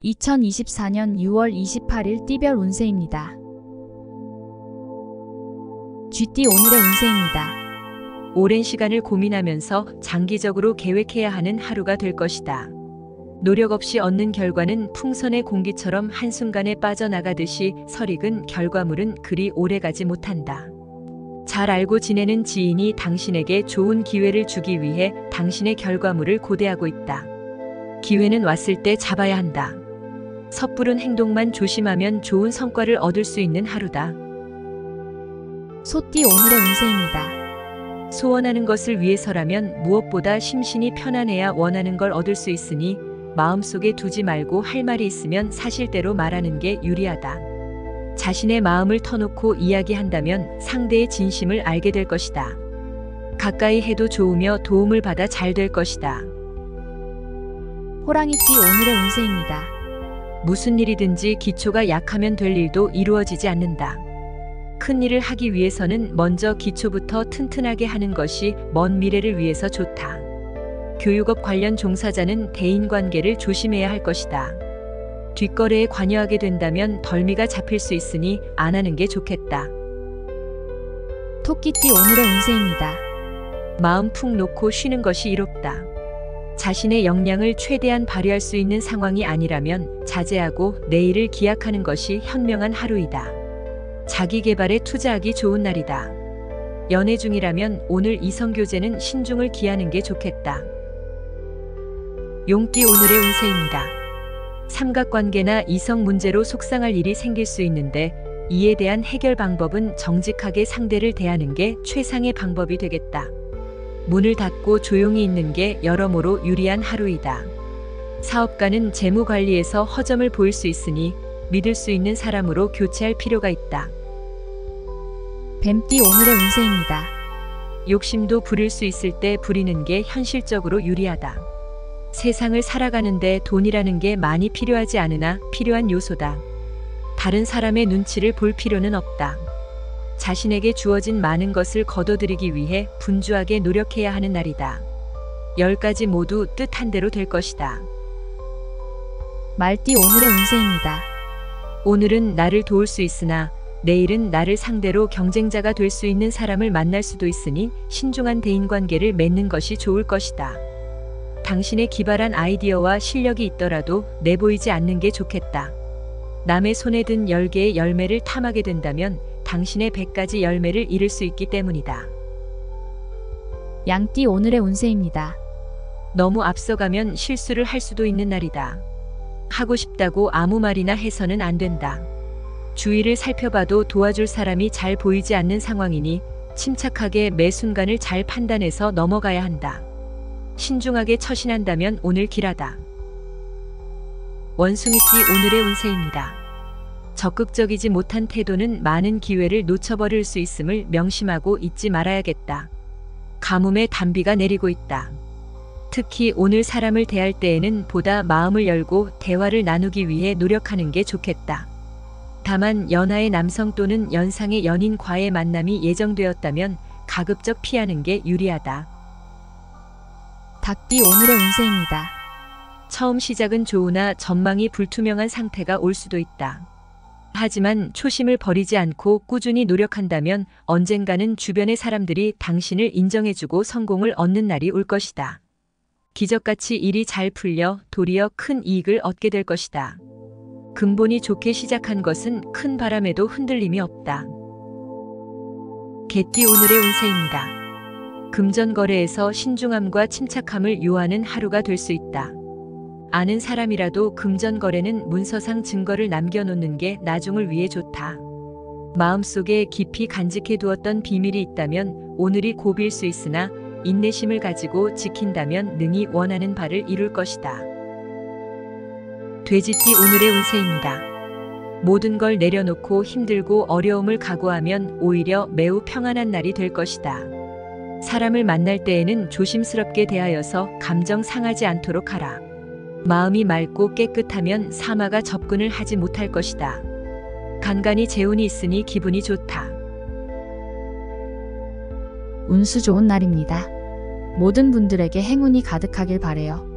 2024년 6월 28일 띠별 운세입니다. 쥐띠 오늘의 운세입니다. 오랜 시간을 고민하면서 장기적으로 계획해야 하는 하루가 될 것이다. 노력 없이 얻는 결과는 풍선의 공기처럼 한순간에 빠져나가듯이 설익은 결과물은 그리 오래가지 못한다. 잘 알고 지내는 지인이 당신에게 좋은 기회를 주기 위해 당신의 결과물을 고대하고 있다. 기회는 왔을 때 잡아야 한다. 섣부른 행동만 조심하면 좋은 성과를 얻을 수 있는 하루다. 소띠 오늘의 운세입니다. 소원하는 것을 위해서라면 무엇보다 심신이 편안해야 원하는 걸 얻을 수 있으니 마음속에 두지 말고 할 말이 있으면 사실대로 말하는 게 유리하다. 자신의 마음을 터놓고 이야기한다면 상대의 진심을 알게 될 것이다. 가까이 해도 좋으며 도움을 받아 잘 될 것이다. 호랑이띠 오늘의 운세입니다. 무슨 일이든지 기초가 약하면 될 일도 이루어지지 않는다. 큰 일을 하기 위해서는 먼저 기초부터 튼튼하게 하는 것이 먼 미래를 위해서 좋다. 교육업 관련 종사자는 대인관계를 조심해야 할 것이다. 뒷거래에 관여하게 된다면 덜미가 잡힐 수 있으니 안 하는 게 좋겠다. 토끼띠 오늘의 운세입니다. 마음 푹 놓고 쉬는 것이 이롭다. 자신의 역량을 최대한 발휘할 수 있는 상황이 아니라면 자제하고 내일을 기약하는 것이 현명한 하루이다. 자기 개발에 투자하기 좋은 날이다. 연애 중이라면 오늘 이성교제는 신중을 기하는 게 좋겠다. 용띠 오늘의 운세입니다. 삼각관계나 이성 문제로 속상할 일이 생길 수 있는데 이에 대한 해결 방법은 정직하게 상대를 대하는 게 최상의 방법이 되겠다. 문을 닫고 조용히 있는 게 여러모로 유리한 하루이다. 사업가는 재무 관리에서 허점을 보일 수 있으니 믿을 수 있는 사람으로 교체할 필요가 있다. 뱀띠 오늘의 운세입니다. 욕심도 부릴 수 있을 때 부리는 게 현실적으로 유리하다. 세상을 살아가는데 돈이라는 게 많이 필요하지 않으나 필요한 요소다. 다른 사람의 눈치를 볼 필요는 없다. 자신에게 주어진 많은 것을 거둬들이기 위해 분주하게 노력해야 하는 날이다. 10가지 모두 뜻한 대로 될 것이다. 말띠 오늘의 운세입니다. 오늘은 나를 도울 수 있으나 내일은 나를 상대로 경쟁자가 될 수 있는 사람을 만날 수도 있으니 신중한 대인관계를 맺는 것이 좋을 것이다. 당신의 기발한 아이디어와 실력이 있더라도 내보이지 않는 게 좋겠다. 남의 손에 든 10개의 열매를 탐하게 된다면 당신의 100가지 열매를 잃을 수 있기 때문이다. 양띠 오늘의 운세입니다. 너무 앞서가면 실수를 할 수도 있는 날이다. 하고 싶다고 아무 말이나 해서는 안 된다. 주위를 살펴봐도 도와줄 사람이 잘 보이지 않는 상황이니 침착하게 매 순간을 잘 판단해서 넘어가야 한다. 신중하게 처신한다면 오늘 길하다. 원숭이띠 오늘의 운세입니다. 적극적이지 못한 태도는 많은 기회를 놓쳐버릴 수 있음을 명심하고 잊지 말아야겠다. 가뭄에 단비가 내리고 있다. 특히 오늘 사람을 대할 때에는 보다 마음을 열고 대화를 나누기 위해 노력하는 게 좋겠다. 다만 연하의 남성 또는 연상의 연인과의 만남이 예정되었다면 가급적 피하는 게 유리하다. 닭띠 오늘의 운세입니다. 처음 시작은 좋으나 전망이 불투명한 상태가 올 수도 있다. 하지만 초심을 버리지 않고 꾸준히 노력한다면 언젠가는 주변의 사람들이 당신을 인정해주고 성공을 얻는 날이 올 것이다. 기적같이 일이 잘 풀려 도리어 큰 이익을 얻게 될 것이다. 근본이 좋게 시작한 것은 큰 바람에도 흔들림이 없다. 개띠 오늘의 운세입니다. 금전거래에서 신중함과 침착함을 요하는 하루가 될 수 있다. 아는 사람이라도 금전거래는 문서상 증거를 남겨놓는 게 나중을 위해 좋다. 마음속에 깊이 간직해 두었던 비밀이 있다면 오늘이 고비일 수 있으나 인내심을 가지고 지킨다면 능히 원하는 바를 이룰 것이다. 돼지띠 오늘의 운세입니다. 모든 걸 내려놓고 힘들고 어려움을 각오하면 오히려 매우 평안한 날이 될 것이다. 사람을 만날 때에는 조심스럽게 대하여서 감정 상하지 않도록 하라. 마음이 맑고 깨끗하면 사마가 접근을 하지 못할 것이다. 간간히 재운이 있으니 기분이 좋다. 운수 좋은 날입니다. 모든 분들에게 행운이 가득하길 바래요.